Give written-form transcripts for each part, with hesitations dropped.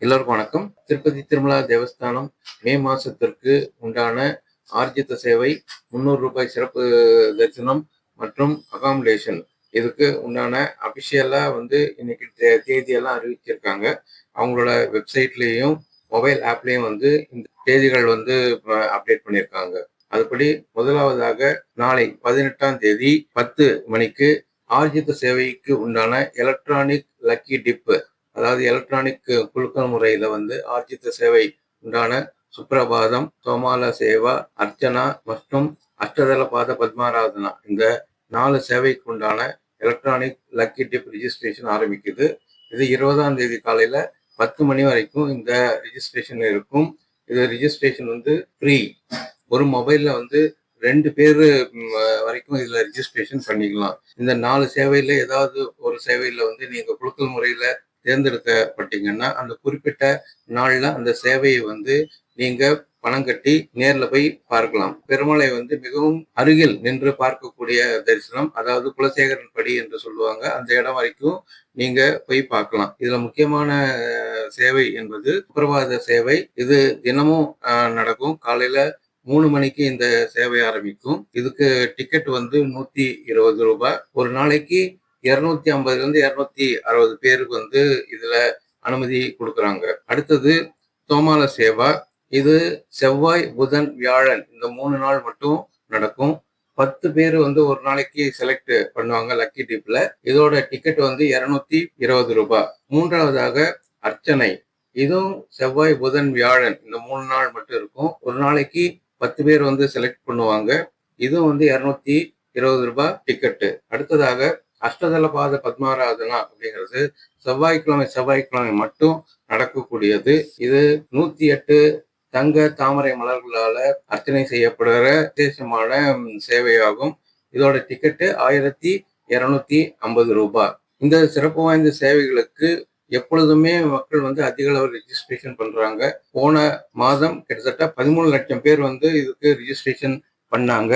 எல்லோருக்கும் வணக்கம். திருப்பதி திருமலா தேவஸ்தானம் மே மாசத்திற்கு உண்டான ஆர்ஜித சேவை ரூ. 300 சிறப்பு தரிசனம் மற்றும் அகாமடேஷன் இதுக்கு உண்டான அபிஷியலா இன்னைக்கு தேதியெல்லாம் அறிவிச்சிருக்காங்க. அவங்களோட வெப்சைட்லயும் மொபைல் ஆப்லயும் இந்த தேதிகள் அப்டேட் பண்ணியிருக்காங்க. அதுபடி முதலாவதாக நாளை 18ஆம் தேதி 10 மணிக்கு ஆர்ஜித சேவைக்கு உண்டான எலக்ட்ரானிக் லக்கி டிப், அதாவது எலக்ட்ரானிக் குலுக்கல் முறையில ஆர்ஜித சேவை உண்டான சுப்ரபாதம், சோமால சேவா, அர்ச்சனா மற்றும் அஷ்டதள பாத பத்மாராதனா இந்த 4 சேவைக்கு உண்டான எலக்ட்ரானிக் லக்கி டிப் ரிஜிஸ்ட்ரேஷன் ஆரம்பிக்குது. இது 20ஆம் தேதி காலையில 10 மணி வரைக்கும் இந்த ரிஜிஸ்ட்ரேஷன் இருக்கும். இது ரிஜிஸ்ட்ரேஷன் ஃப்ரீ. ஒரு மொபைல்ல 2 பேரு வரைக்கும் இதுல ரிஜிஸ்ட்ரேஷன் பண்ணிக்கலாம். இந்த 4 சேவையில ஏதாவது ஒரு சேவையில நீங்க குலுக்கல் முறையில தேர்ந்தெடுக்கப்பட்டீங்கன்னா அந்த குறிப்பிட்ட நாள்ல அந்த சேவையை நீங்க பணம் கட்டி நேர்ல போய் பார்க்கலாம். பெருமளை மிகவும் அருகில் நின்று பார்க்கக்கூடிய தரிசனம், அதாவது குலசேகரன் படி என்று சொல்லுவாங்க. அந்த இடம் வரைக்கும் நீங்க போய் பார்க்கலாம். இதுல முக்கியமான சேவை என்பது சுப்பிரபாத சேவை. இது தினமும் நடக்கும். காலையில 3 மணிக்கு இந்த சேவை ஆரம்பிக்கும். இதுக்கு டிக்கெட் ரூ. 120. ஒரு நாளைக்கு 250 260 பேருக்கு இதுல அனுமதி கொடுக்குறாங்க. அடுத்தது சோமால சேவா. இது செவ்வாய், புதன், வியாழன் இந்த 3 நாள் மட்டும் நடக்கும். 10 பேர் ஒரு நாளைக்கு செலக்ட் பண்ணுவாங்க லக்கி டிப்ல. இதோட டிக்கெட் ரூ. 220. மூன்றாவதாக அர்ச்சனை. இதுவும் செவ்வாய், புதன், வியாழன் இந்த 3 நாள் மட்டும் இருக்கும். ஒரு நாளைக்கு 10 பேர் செலக்ட் பண்ணுவாங்க. இதுவும் ரூ. 220 டிக்கெட்டு. அடுத்ததாக அஷ்டதள பாத பத்மாராதனா அப்படிங்கிறது செவ்வாய்க்கிழமை மட்டும் நடக்கக்கூடியது. இது 108 தங்க தாமரை மலர்களால அர்ச்சனை செய்யப்படுகிற விசேஷமான சேவையாகும். இதோட டிக்கெட்டு ரூ. 1250. இந்த சிறப்பு வாய்ந்த சேவைகளுக்கு எப்பொழுதுமே மக்கள் அதிக அளவு ரெஜிஸ்ட்ரேஷன் பண்றாங்க. போன மாதம் கிட்டத்தட்ட 13 லட்சம் பேர் இதுக்கு ரிஜிஸ்ட்ரேஷன் பண்ணாங்க.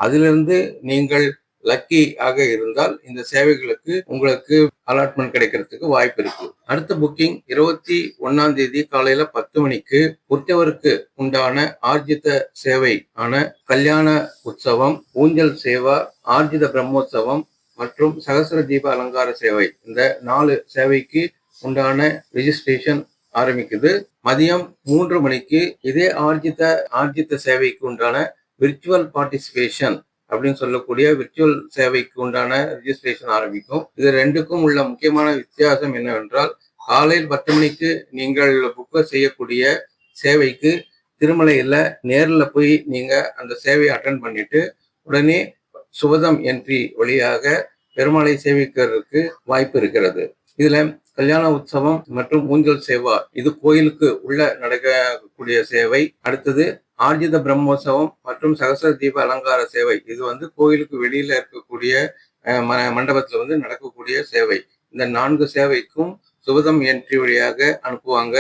அதிலிருந்து நீங்கள் லக்கி ஆக இருந்தால் இந்த சேவைகளுக்கு உங்களுக்கு அலாட்மெண்ட் கிடைக்கிறதுக்கு வாய்ப்பு இருக்கு. அடுத்த புக்கிங் 21ஆம் தேதி காலையில 10 மணிக்கு உற்சவருக்கு உண்டான ஆர்ஜித சேவை ஆன கல்யாண உற்சவம், ஊஞ்சல் சேவா, ஆர்ஜித பிரம்மோற்சவம் மற்றும் சகஸ்ர தீப அலங்கார சேவை இந்த 4 சேவைக்கு உண்டான ரெஜிஸ்ட்ரேஷன் ஆரம்பிக்குது. மதியம் 3 மணிக்கு இதே ஆர்ஜித சேவைக்கு உண்டான விர்ச்சுவல் பார்ட்டிசிபேஷன் அப்படின்னு சொல்லக்கூடிய விர்ச்சுவல் சேவைக்கு உண்டான ரெஜிஸ்ட்ரேஷன் ஆரம்பிக்கும். இது ரெண்டுக்கும் உள்ள முக்கியமான வித்தியாசம் என்னவென்றால், காலையில் 10 மணிக்கு நீங்கள் புக் செய்யக்கூடிய சேவைக்கு திருமலையில நேரில் போய் நீங்க அந்த சேவையை அட்டன் பண்ணிட்டு உடனே சுபதம் என்ட்ரி வழியாக பெருமாளை சேவிக்கிறதுக்கு வாய்ப்பு இருக்கிறது. இதுல கல்யாண உற்சவம் மற்றும் ஊஞ்சல் சேவா இது கோயிலுக்கு உள்ள நடக்கக்கூடிய சேவை. அடுத்தது ஆர்ஜித பிரம்மோற்சவம் மற்றும் சகஸ்ர தீப அலங்கார சேவை இது கோயிலுக்கு வெளியில இருக்கக்கூடிய மண்டபத்துல நடக்கக்கூடிய சேவை. இந்த 4 சேவைக்கும் சுபதம் என்ட்ரி வழியாக அனுப்புவாங்க.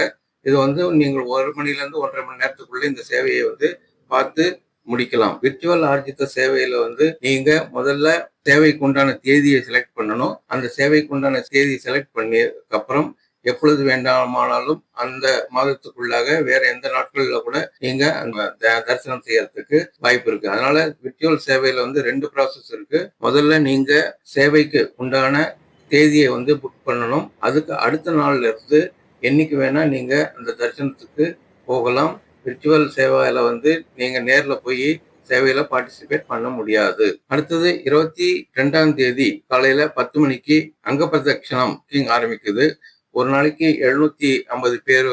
இது நீங்கள் 1 மணில இருந்து 1.5 மணி நேரத்துக்குள்ள இந்த சேவையை பார்த்து முடிக்கலாம். விர்ச்சுவல் ஆர்ஜித சேவையில நீங்க முதல்ல சேவைக்கு உண்டான தேதியை செலக்ட் பண்ணணும். அந்த சேவைக்கு உண்டான தேதியை செலக்ட் பண்ணியதுக்கு அப்புறம் எப்பொழுது வேண்டாமானாலும் அந்த மாதத்துக்குள்ளாக வேற எந்த நாட்கள்ல கூட நீங்க அந்த தரிசனம் செய்யறதுக்கு வாய்ப்பு இருக்கு. அதனால விர்ச்சுவல் சேவையில 2 ப்ராசஸ் இருக்கு. முதல்ல நீங்க சேவைக்கு உண்டான தேதியை புக் பண்ணணும். அதுக்கு அடுத்த நாள்ல இருந்து என்னைக்கு வேணா நீங்க அந்த தரிசனத்துக்கு போகலாம். விர்ச்சுவல் சேவையில நீங்க நேர்ல போய் சேவையில பார்ட்டிசிபேட் பண்ண முடியாது. அடுத்தது 22ஆம் தேதி காலையில 10 மணிக்கு அங்க பிரதட்சணம் ஆரம்பிக்குது. ஒரு நாளைக்கு 750 பேர்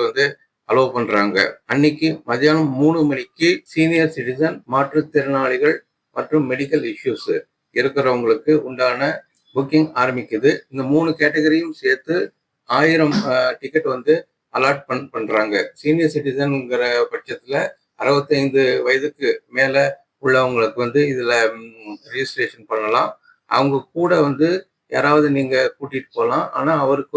அலோவ் பண்றாங்க. அன்னைக்கு மதியானம் 3 மணிக்கு சீனியர் சிட்டிசன், மாற்றுத்திறனாளிகள் மற்றும் மெடிக்கல் இஷ்யூஸ் இருக்கிறவங்களுக்கு உண்டான புக்கிங் ஆரம்பிக்குது. இந்த 3 கேட்டகரியும் சேர்த்து 1000 டிக்கெட் அலாட் பண்றாங்க. சீனியர் சிட்டிசன்ங்கிற பட்சத்துல 65 வயதுக்கு மேல உள்ளவங்களுக்கு இதுல ரிஜிஸ்ட்ரேஷன் பண்ணலாம். அவங்க கூட யாராவது நீங்க கூட்டிட்டு போகலாம். ஆனா அவருக்கு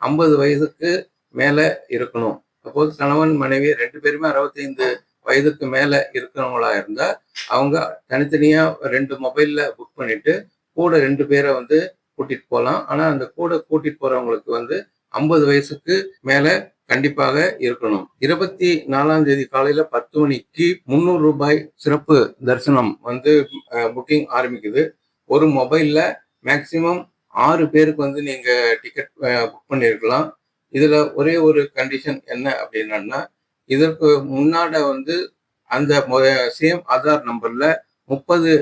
50 வயதுக்கு மேல இருக்கணும். சப்போஸ் கணவன் மனைவி 2 பேருமே 65 வயதுக்கு மேல இருக்கிறவங்களா இருந்தா அவங்க தனித்தனியா 2 மொபைல்ல புக் பண்ணிட்டு கூட 2 பேரை கூட்டிட்டு போகலாம். ஆனா அந்த கூட கூட்டிட்டு போறவங்களுக்கு 50 வயசுக்கு மேல கண்டிப்பாக இருக்கணும். 24ஆம் தேதி காலையில 10 மணிக்கு ரூ. 300 சிறப்பு தரிசனம் வந்து புக்கிங் ஆரம்பிக்குது. ஒரு மொபைல்ல மேக்சிமம் 6 பேருக்கு வந்து நீங்க டிக்கெட் புக் பண்ணியிருக்கலாம். இதுல ஒரே ஒரு கண்டிஷன் என்ன அப்படின்னா, இதற்கு முன்னாட வந்து அந்த சேம் ஆதார் நம்பர்ல 30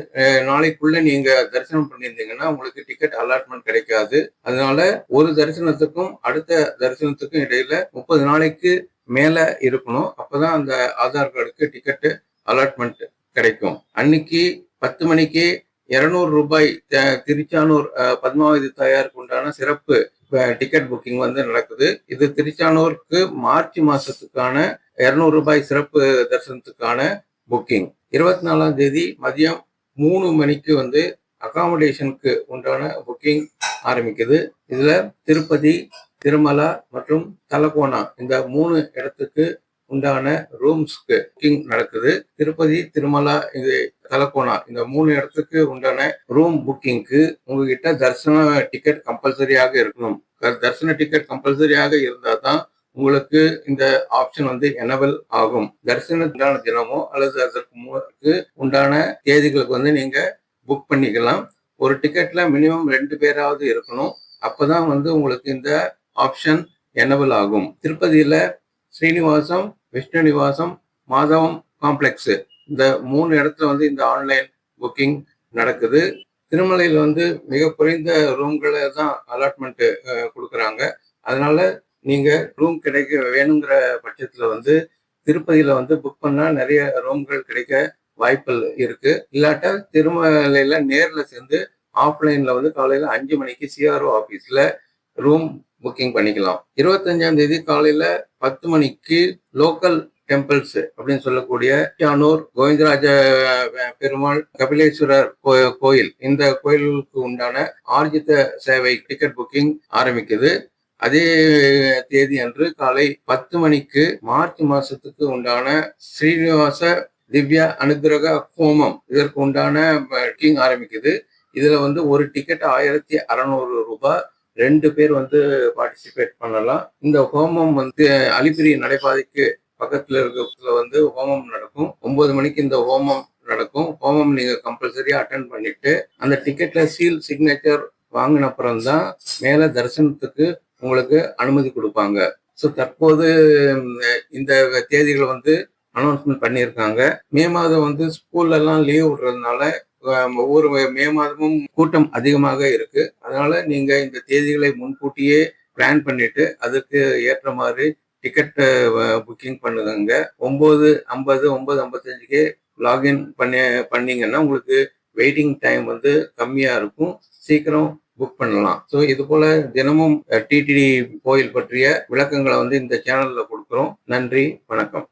நாளைக்குள்ள நீங்க தரிசனம் பண்ணியிருந்தீங்கன்னா உங்களுக்கு டிக்கெட் அலாட்மெண்ட் கிடைக்காது. அதனால ஒரு தரிசனத்துக்கும் அடுத்த தரிசனத்துக்கும் இடையில 30 நாளைக்கு மேல இருக்கணும். அப்பதான் அந்த ஆதார் கார்டுக்கு டிக்கெட் அலாட்மெண்ட் கிடைக்கும். அன்னைக்கு 10 மணிக்கு ரூ. 200 திருச்சானூர் பத்மாவதி தாயாருக்கு உண்டான சிறப்பு டிக்கெட் புக்கிங் வந்து நடக்குது. இது திருச்சானூருக்கு மார்ச் மாசத்துக்கான ரூ. 200 சிறப்பு தரிசனத்துக்கான புக்கிங். 24ஆம் தேதி மதியம் 3 மணிக்கு வந்து அகாமடேஷனுக்கு உண்டான புக்கிங் ஆரம்பிக்குது. இதுல திருப்பதி, திருமலா மற்றும் தலகோனா இந்த 3 இடத்துக்கு உண்டான ரூம்ஸ்க்கு புக்கிங் நடக்குது. திருப்பதி, திருமலா, இது தலகோனா இந்த 3 இடத்துக்கு உண்டான ரூம் புக்கிங்க்கு உங்ககிட்ட தரிசன டிக்கெட் கம்பல்சரியாக இருக்கணும். தரிசன டிக்கெட் கம்பல்சரியாக இருந்தா தான் உங்களுக்கு இந்த ஆப்ஷன் வந்து எனபிள் ஆகும். தரிசனத்துக்கான தினமோ அல்லது அதற்கு உண்டான தேதிகளுக்கு வந்து நீங்க புக் பண்ணிக்கலாம். ஒரு டிக்கெட்ல மினிமம் 2 பேராவது இருக்கணும். அப்பதான் வந்து உங்களுக்கு இந்த ஆப்ஷன் எனபிள் ஆகும். திருப்பதியில ஸ்ரீனிவாசம், விஷ்ணு நிவாசம், மாதவம் காம்ப்ளெக்ஸ் இந்த 3 இடத்துல வந்து இந்த ஆன்லைன் புக்கிங் நடக்குது. திருமலையில வந்து மிக குறைந்த ரூம்களை தான் அலாட்மெண்ட் கொடுக்குறாங்க. அதனால நீங்க ரூம் கிடைக்க வேணுங்கிற பட்சத்துல வந்து திருப்பதியில வந்து புக் பண்ணா நிறைய ரூம்கள் கிடைக்க வாய்ப்புகள் இருக்கு. இல்லாட்டா திருமலையில நேர்ல சேர்ந்து ஆஃப்லைன்ல வந்து காலையில 5 மணிக்கு சிஆர்ஓ ஆபீஸ்ல ரூம் புக்கிங் பண்ணிக்கலாம். 25ஆம் தேதி காலையில 10 மணிக்கு லோக்கல் டெம்பிள்ஸ் அப்படின்னு சொல்லக்கூடிய திருச்சானூர் கோவிந்தராஜ பெருமாள் கபிலேஸ்வரர் கோயில், இந்த கோயிலுக்கு உண்டான ஆர்ஜித சேவை டிக்கெட் புக்கிங் ஆரம்பிக்குது. அதே தேதி அன்று காலை 10 மணிக்கு மார்ச் மாசத்துக்கு உண்டான ஸ்ரீனிவாச திவ்ய அனுகிரக ஹோமம் இதற்கு உண்டான புக்கிங் ஆரம்பிக்குது. இதுல வந்து ஒரு டிக்கெட் ரூ. 1600. 2 பேர் வந்து பார்ட்டிசிபேட் பண்ணலாம். இந்த ஹோமம் வந்து அலிபிரி நடைபாதைக்கு பக்கத்துல இருக்கிற வந்து ஹோமம் நடக்கும். 9 மணிக்கு இந்த ஹோமம் நடக்கும். ஹோமம் நீங்க கம்பல்சரியா அட்டென்ட் பண்ணிட்டு அந்த டிக்கெட்ல சீல் சிக்னேச்சர் வாங்கின அப்புறம் தான் மேல தரிசனத்துக்கு உங்களுக்கு அனுமதி கொடுப்பாங்க. ஸோ தற்போது இந்த தேதிகளை வந்து அனௌன்ஸ்மெண்ட் பண்ணியிருக்காங்க. மே மாதம் வந்து ஸ்கூல்ல எல்லாம் லீவ் விடுறதுனால ஒவ்வொரு மே மாதமும் கூட்டம் அதிகமாக இருக்கு. அதனால நீங்க இந்த தேதிகளை முன்கூட்டியே பிளான் பண்ணிட்டு அதுக்கு ஏற்ற மாதிரி டிக்கெட் புக்கிங் பண்ணுங்க. 9:50 9:55க்கு லாகின் பண்ணீங்கன்னா உங்களுக்கு வெயிட்டிங் டைம் வந்து கம்மியா இருக்கும். சீக்கிரம் புக் பண்ணலாம். ஸோ இது போல தினமும் டிடிடி கோயில் பற்றிய விளக்கங்களை வந்து இந்த சேனல்ல கொடுக்குறோம். நன்றி, வணக்கம்.